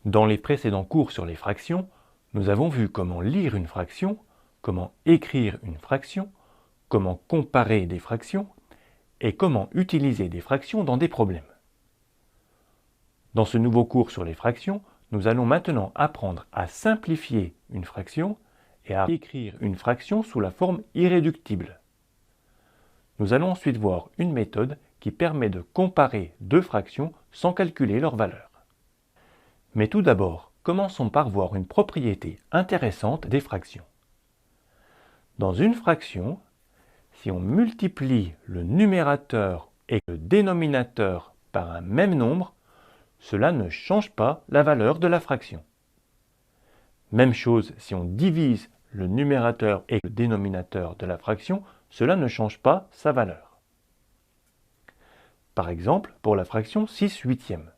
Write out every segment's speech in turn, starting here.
Dans les précédents cours sur les fractions, nous avons vu comment lire une fraction, comment écrire une fraction, comment comparer des fractions et comment utiliser des fractions dans des problèmes. Dans ce nouveau cours sur les fractions, nous allons maintenant apprendre à simplifier une fraction et à écrire une fraction sous la forme irréductible. Nous allons ensuite voir une méthode qui permet de comparer deux fractions sans calculer leur valeur. Mais tout d'abord, commençons par voir une propriété intéressante des fractions. Dans une fraction, si on multiplie le numérateur et le dénominateur par un même nombre, cela ne change pas la valeur de la fraction. Même chose si on divise le numérateur et le dénominateur de la fraction, cela ne change pas sa valeur. Par exemple, pour la fraction 6 huitièmes.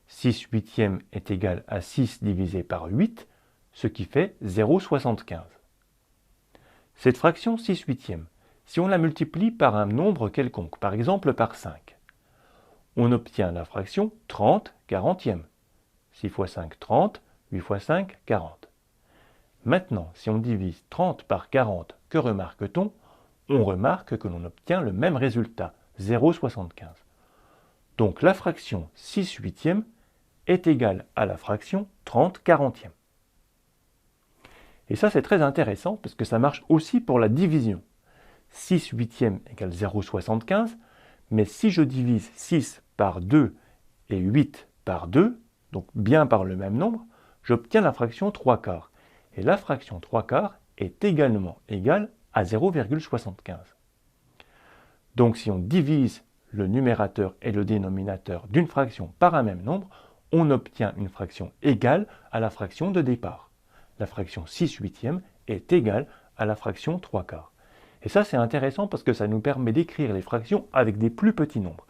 6 huitièmes est égal à 6 divisé par 8, ce qui fait 0,75. Cette fraction 6 huitièmes, si on la multiplie par un nombre quelconque, par exemple par 5, on obtient la fraction 30 quarantièmes. 6 fois 5, 30, 8 fois 5, 40. Maintenant, si on divise 30 par 40, que remarque-t-on? On remarque que l'on obtient le même résultat, 0,75. Donc la fraction 6 huitièmes est égale à la fraction 30 quarantièmes. Et ça c'est très intéressant parce que ça marche aussi pour la division. 6 huitièmes égale 0,75, mais si je divise 6 par 2 et 8 par 2, donc bien par le même nombre, j'obtiens la fraction 3 quarts. Et la fraction 3 quarts est également égale à 0,75. Donc si on divise le numérateur et le dénominateur d'une fraction par un même nombre, on obtient une fraction égale à la fraction de départ. La fraction 6 huitièmes est égale à la fraction 3 quarts. Et ça c'est intéressant parce que ça nous permet d'écrire les fractions avec des plus petits nombres.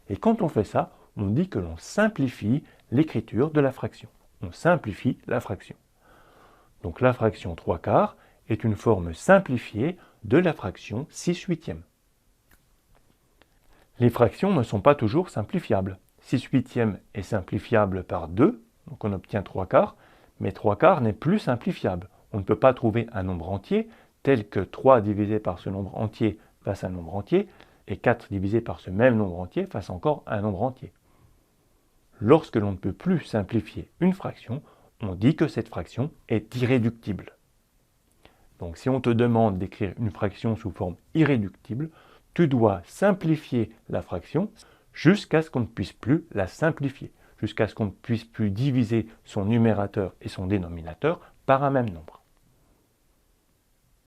Et quand on fait ça, on dit que l'on simplifie l'écriture de la fraction. On simplifie la fraction. Donc la fraction 3 quarts est une forme simplifiée de la fraction 6 huitièmes. Les fractions ne sont pas toujours simplifiables. 6 huitièmes est simplifiable par 2, donc on obtient 3 quarts, mais 3 quarts n'est plus simplifiable. On ne peut pas trouver un nombre entier tel que 3 divisé par ce nombre entier fasse un nombre entier, et 4 divisé par ce même nombre entier fasse encore un nombre entier. Lorsque l'on ne peut plus simplifier une fraction, on dit que cette fraction est irréductible. Donc si on te demande d'écrire une fraction sous forme irréductible, tu dois simplifier la fraction jusqu'à ce qu'on ne puisse plus la simplifier, jusqu'à ce qu'on ne puisse plus diviser son numérateur et son dénominateur par un même nombre.